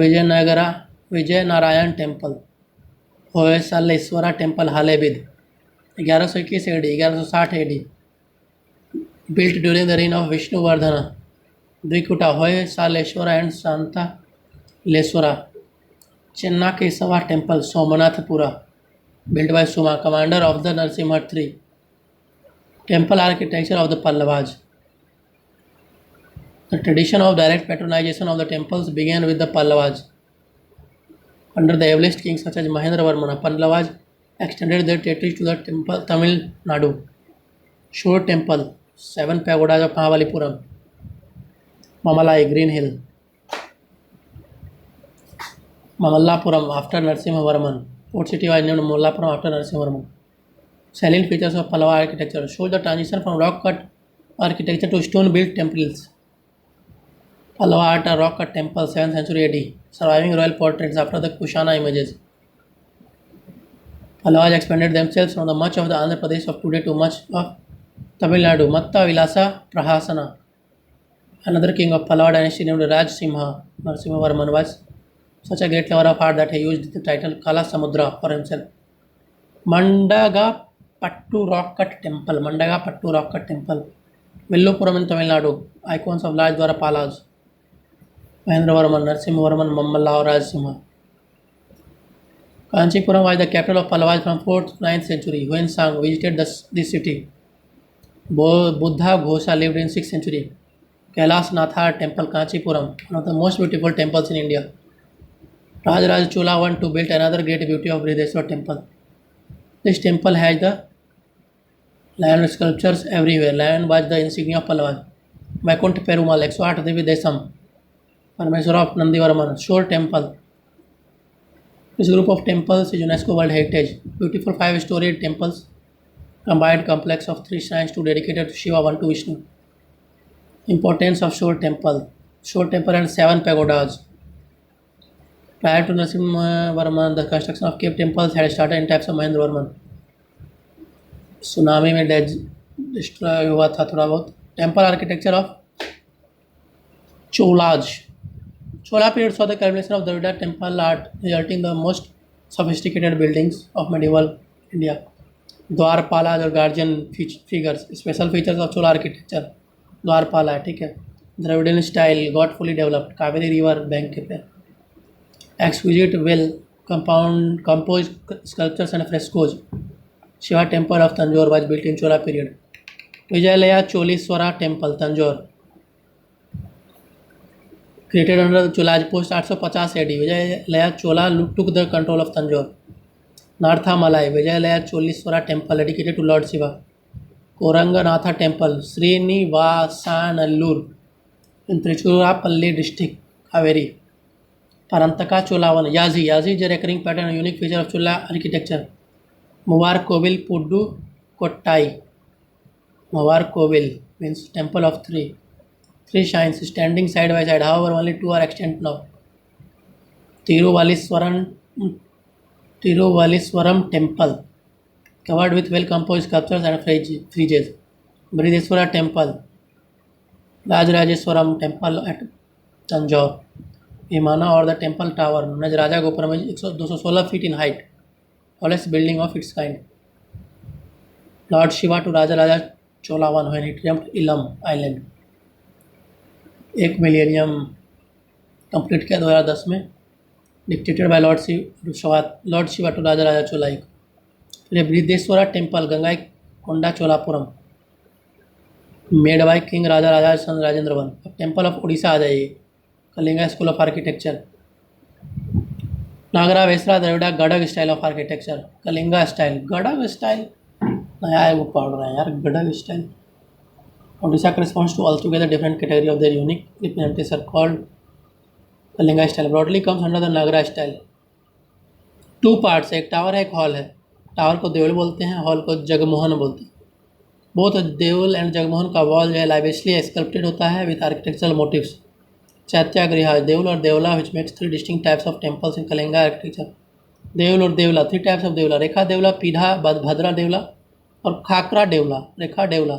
Vijayanarayana temple. Hoysaleswara temple, Halebid 1121 AD, 1160 AD. Built during the reign of Vishnuvardhana. Dvikuta, Hoysaleshwara and Santaleshwara. Chennakesava temple, Somanathpura, built by Suma, commander of the Narsimha III. Temple architecture of the Pallavas. The tradition of direct patronization of the temples began with the Pallavas. Under the earliest kings such as Mahendravarmana, Pallavas extended their territory to the temple Tamil Nadu. Shore temple, 7 pagodas of Mahabalipuram. Mamalai, Green Hill. Mamallapuram after Narasimhavarman. Port city was named Mallapuram after Narasimhavarman. Salient features of Pallava architecture show the transition from rock cut architecture to stone built temples. Pallava art are rock cut temples 7th century AD, surviving royal portraits after the Kushana images. Pallavas expanded themselves from the much of the Andhra Pradesh of today to much of Tamil Nadu, Matta Vilasa Prahasana, another king of Pallava dynasty named Rajsimha Narasimhavarman was such a great lover of art that he used the title Kala Samudra for himself. Mandagapattu Rock Cut Temple, Mandagapattu Rock Cut Temple, Villupuram in Tamil Nadu, icons of large Dwarapalas, Mahendravarman, Narasimhavarman, Mammalla or Rajsimha. Kanchipuram was the capital of Pallavas from 4th to 9th century. Huensang visited this city. Buddha Ghosha lived in 6th century. Kailas Natha Temple, Kanchipuram, one of the most beautiful temples in India. Rajaraj Chola wanted to build another great beauty of Brihadeshwar temple. This temple has the lion sculptures everywhere. Lion was the insignia of Pallavas. Vaikuntha Perumal, 108 Devi Desam, Parameswara of Nandivarman, Shore Temple. This group of temples is UNESCO World Heritage. Beautiful 5-storied temples, combined complex of 3 shrines to dedicated to Shiva, 1 to Vishnu. Importance of Shore Temple. Shore Temple and 7 pagodas. Prior to Narasimhavarman, the construction of cave temples had started in types of Mahendravarman. Tsunami में destroy हुआ था थोड़ा बहुत. Temple architecture of Cholas. Chola period saw the culmination of Dravida temple art, resulting in the most sophisticated buildings of medieval India. Dwarpalas or guardian figures, special features of Chola architecture. Dwarpala, ठीक है. Dravidian style got fully developed. Kaveri river bank पे. Exquisite well composed sculptures and frescoes. Shiva temple of Tanjore was built in Chola period. Vijayalaya Choliswara temple, Tanjore. Created under Chola's post 850 AD. Vijayalaya Chola took the control of Tanjore. Nartha Malai, Vijayalaya Choliswara temple dedicated to Lord Shiva. Koranganatha temple, Srinivasanallur in Trichurapalli district, Kaveri. Parantaka Cholavan, Yazi is a recurring pattern and unique feature of Chola architecture. Muvar Kovil Puddu Kottai. Muvar Kovil means temple of three. 3 shrines standing side by side, however only 2 are extant now. Tiruvaliswaram temple, covered with well composed sculptures and friezes. Brihadeshwara temple, Rajarajeswaram temple at Tanjore. Vimana or the temple tower, known as Raja Gopuram, is 216 feet in height, tallest building of its kind. Lord Shiva to Raja Chola I when he triumphed Ilam Island. 1 millennium complete किया 2010 में. Dictated by Lord Shiva to Raja Chola. फिर Brihadeeswara temple Gangai Konda Cholapuram, made by king Raja son Rajendra one. अब temple of Orissa आ जाइए. Kalinga school of architecture. Nagara Vesara Dravida Gadag style of architecture. Kalinga style, Gadag style नया है वो पढ़ रहे हैं यार. Gadag style. Odisha corresponds to altogether different category of their unique representatives are called Kalinga style. Broadly comes under the Nagara style. 2 parts, एक टावर है एक हॉल है. टावर को देवल बोलते हैं, हॉल को जगमोहन बोलते हैं. बोथ देवल एंड जगमोहन का वॉल जो है लाइवियसली स्कल्प्टेड होता है विद आर्किटेक्चरल मोटिव्स. चैत्यागृह देवल और देवला which makes 3 distinct types of temples in Kalinga architecture. देवल और देवला, 3 types of देवला. रेखा देवला, पीढ़ा भद्रा देवला और खाकरा देवला, रेखा देवला.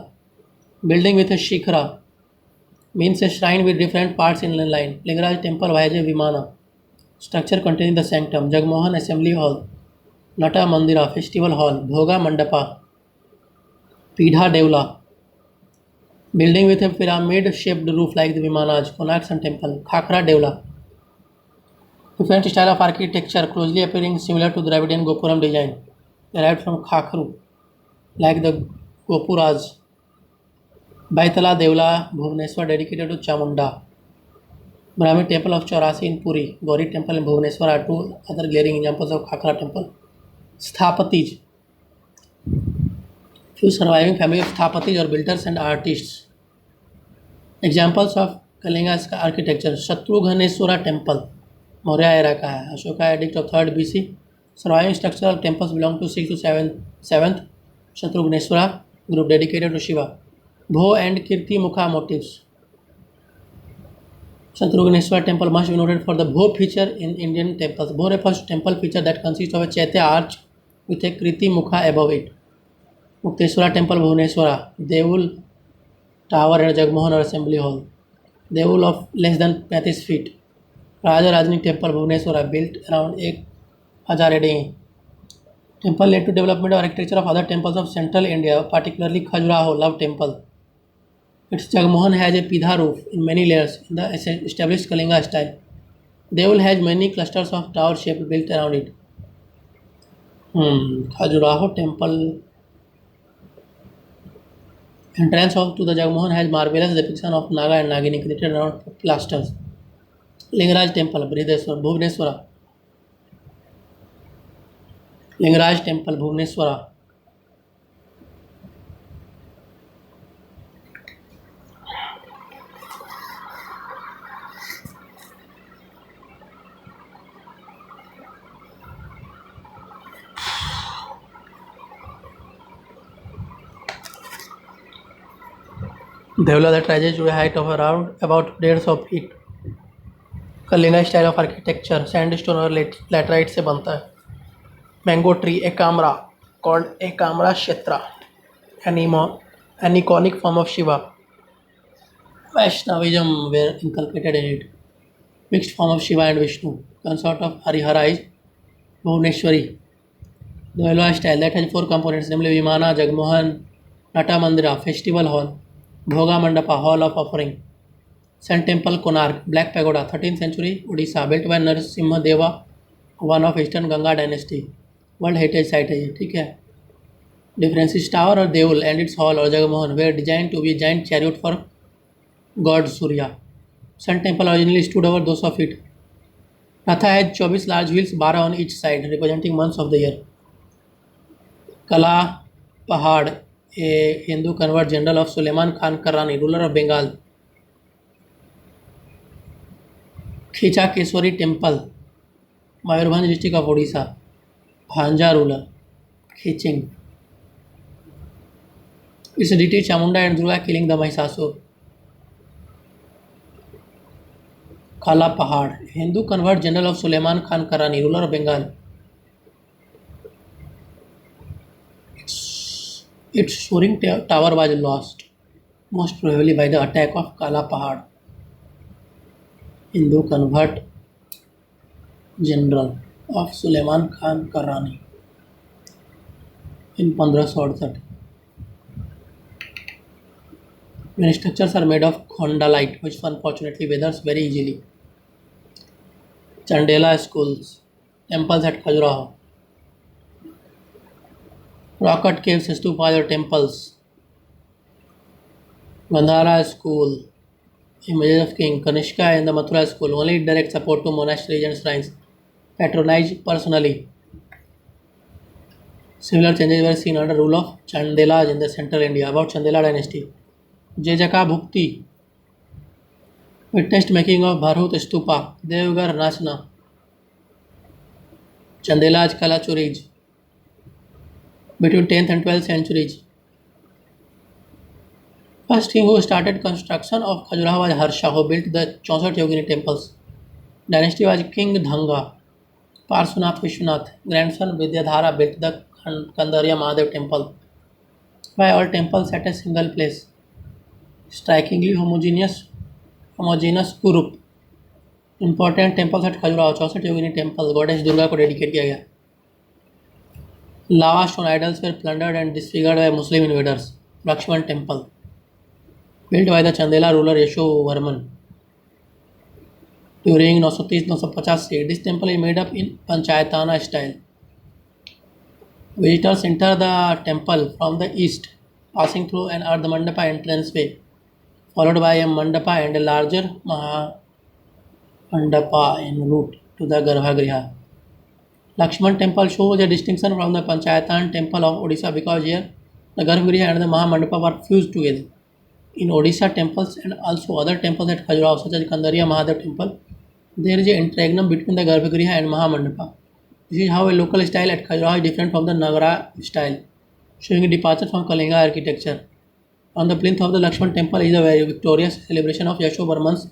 Building with a shikhra means a shrine with different parts in line. Lingaraj temple, Vaijay Vimana. Structure containing the sanctum. Jagmohan assembly hall. Nata Mandira festival hall. Bhoga Mandapa. Pidha Devla. Building with a pyramid shaped roof like the Vimanaj. Konark Sun temple. Khakra Devla. Different style of architecture closely appearing similar to Dravidian Gopuram design. Derived from Khakru like the Gopuras. Baitala Devla, Bhubaneswar dedicated to Chamunda. Brahmi temple of Chaurasi in Puri. Gauri temple in Bhubaneswar are 2 other glaring examples of Khakra temple. Sthapatis. Few surviving family of Sthapatis or builders and artists. Examples of Kalinga's architecture. Shatrughaneswara temple, Maurya era का है. Ashoka edict of 3rd BC. Surviving structural temples belong to 6th to 7th Shatrughaneswara group dedicated to Shiva. Bho and Kirti Mukha motifs. Shatrughaneswara temple must be noted for the Bho feature in Indian temples. Bho refers to temple feature that consists of a Chaitya arch with a Kirti Mukha above it. Mukteswara temple Bhubaneswara, Deul tower and Jagamohan और assembly hall, Deul of less than 35 feet, Raja Rajni temple Bhubaneswara built around 1000 AD. Temple led to development of architecture of other temples of central India, particularly Khajuraho Love Temple. Its Jagmohan has a pidha roof in many layers in the established Kalinga style. Deul has many clusters of tower shaped built around it. Khajuraho Temple entrance to the Jagmohan has marvelous depiction of Naga and Nagini created around pilasters. Lingaraj Temple, Bhubaneswara. Lingaraj temple Bhubaneswara, Deula that rises to a height of around about 150 feet. Kalinga style of architecture sandstone और laterite से बनता है. Mango tree एकाम्रा called एकाम्रा क्षेत्रा, an iconic form of Shiva. Vaishnavism were inculcated in it. Mixed form of Shiva and Vishnu. Consort of Harihara is Bhuvaneshwari. The Elva style that has 4 components, namely Vimana, Jagmohan, Nata Mandira, Festival Hall, Bhoga Mandapa, Hall of Offering. Sun Temple Konark, Black Pagoda, 13th century, Odisha, built by Narasimha Deva, one of Eastern Ganga dynasty. World heritage site है ये, ठीक है. Differences tower और देउल and its hall और Jagamohan were design to be giant chariot for god Surya. Sun temple originally stood over 200 feet. Ratha has 24 large wheels, 12 on each side, representing months of the year. Kala Pahar, a Hindu convert general of Sulaiman Khan Karrani, ruler of Bengal. Kichakeswari temple, Mayurbhanj district of Orissa, Bhanja ruler, Khiching. इस deity Chamunda and Durga killing the Mahishasura. Kala Pahar, Hindu convert general of Sulaiman Khan Karrani, ruler of Bengal. Its soaring tower was lost, most probably by the attack of Kala Pahad. Hindu convert general of Suleiman Khan Karrani in 1568. Many structures are made of khondalite, which unfortunately weathers very easily. Chandela schools, temples at Khajuraho. Rock-cut caves, stupas or temples. Gandhara school, images of king. Kanishka and the Mathura school, only direct support to monasteries and shrines. Patronized personally. Similar changes were seen under rule of Chandelas in the central India. About Chandela dynasty. Jejaka Bhukti. Witnessed making of Bharhut Stupa. Devgar Nasna. Chandelas Kalachuris. Between 10th and 12th centuries. First king who started construction of Khajuraho was Harsha, who built the 64 Yogini temples. Dynasty was King Dhanga. Parsunath Vishwanath, grandson Vidyadhara, built the Kandarya Mahadev temple. Why all temples at a single place? Strikingly homogeneous group. Important temples at Khajuraho, 64 Yogini temple, goddess Durga को dedicate किया गया. Lava stone idols were plundered and disfigured by Muslim invaders. Lakshman temple, built by the Chandela ruler Yashovarman during 930-950. This temple is made up in Panchayatana style. Visitors enter the temple from the east, passing through an Ardha Mandapa entranceway, followed by a Mandapa and a larger Mandapa en route to the Garbhagriha. Lakshman temple shows a distinction from the Panchayatan temple of Odisha because here the Garbhagriha and the Mahamandapa were fused together. In Odisha temples and also other temples at Khajuraho such as Kandarya Mahadev temple, there is an interregnum between the Garbhagriha and Mahamandapa. This is how a local style at Khajuraho is different from the Nagara style, showing a departure from Kalinga architecture. On the plinth of the Lakshman temple is a very victorious celebration of Yashovarman's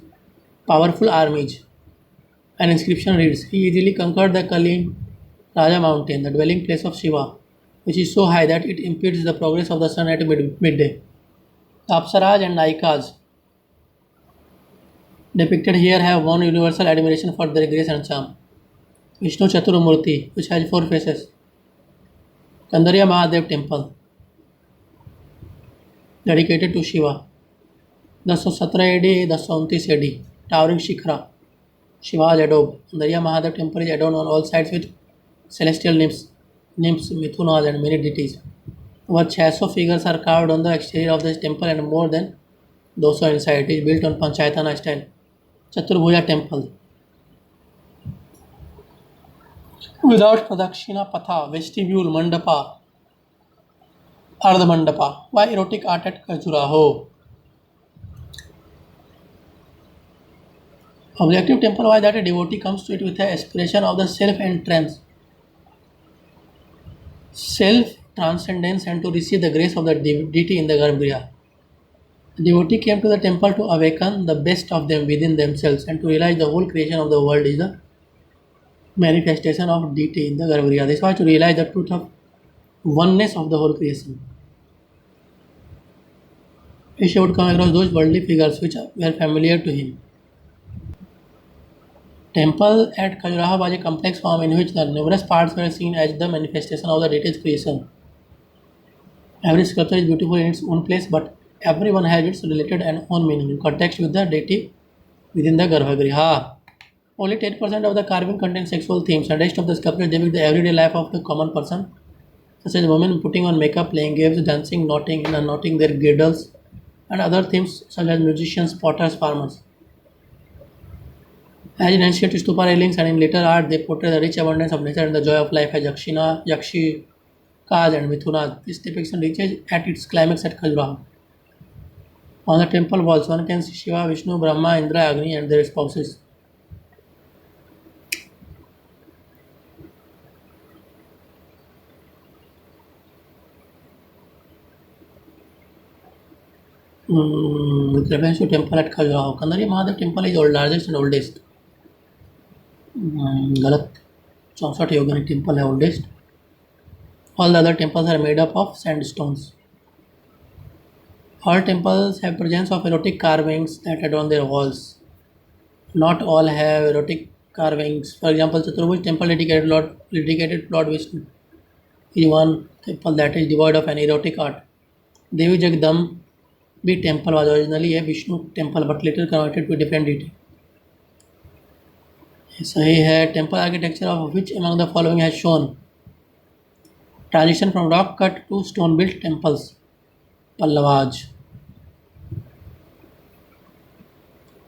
powerful armies. An inscription reads, "He easily conquered the Kaling Raja mountain, the dwelling place of Shiva. which is so high that it impedes the progress of the sun at midday. The Apsaras and Naikas depicted here have won universal admiration for their grace and charm. Vishnu Chaturmurti, which has 4 faces. Kandarya Mahadev Temple, dedicated to Shiva. 1017 AD, 1029 AD. Towering Shikhra, Shiva's adobe. Kandarya Mahadev Temple is adorned on all sides with celestial nymphs, Mithunas, and many deities. Over 600 figures are carved on the exterior of this temple and more than 200 inside. It is built on Panchayatana style. Chaturbhuja Temple. Without Pradakshina Patha, vestibule, Mandapa, Ardha Mandapa. Why erotic art at Khajuraho? Objective temple was that a devotee comes to it with the aspiration of the self-entrance, self-transcendence, and to receive the grace of the deity in the Garbhagriha. The devotee came to the temple to awaken the best of them within themselves and to realize the whole creation of the world is the manifestation of deity in the Garbhagriha. This was to realize the truth of oneness of the whole creation. He would come across those worldly figures which were familiar to him. Temple at Khajuraho was a complex form in which the numerous parts were seen as the manifestation of the deity's creation. Every sculpture is beautiful in its own place, but every one has its related and own meaning in context with the deity within the Garbhagriha. Only 10% of the carving contains sexual themes, and the rest of the sculptures depict the everyday life of the common person, such as women putting on makeup, playing games, dancing, knotting and unknotting their girdles, and other themes such as musicians, potters, farmers. As in ancient stupa railings and in later art, they portray the rich abundance of nature and the joy of life as Yakshikas and Mithunas. This depiction reaches at its climax at Khajuraho. On the temple walls, one can see Shiva, Vishnu, Brahma, Indra, Agni, and their spouses. With reference to temple at Khajuraho, Kandarya Mahadev temple is the largest and oldest. गलत 64 योगिनी temple है oldest. All the other temples are made up of sandstones. All temples have presence of erotic carvings that adorn their walls. Not all have erotic carvings. For example, Chaturbhuj temple dedicated to Lord Vishnu is one temple that is devoid of any erotic art. Devi Jagdambi temple was originally a Vishnu temple but later converted to a different deity. सही है. Temple architecture of which among the following has shown transition from rock cut to stone built temples. Pallavas,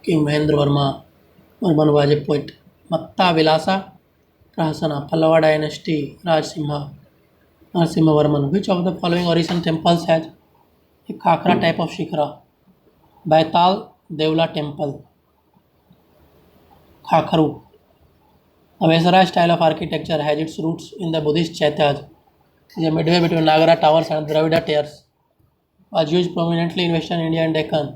king Mahendra Varman was a poet. Matta Vilasa Prahasana, Pallava dynasty, Narasimha Varman. Which of the following original temples has a Khakhara type of Shikhara? Baitala Deula temple. Khakhara. The Vesara style of architecture has its roots in the Buddhist Chaityas. It is a midway between Nagara towers and Dravida terrace. Was used prominently in Western India and Deccan.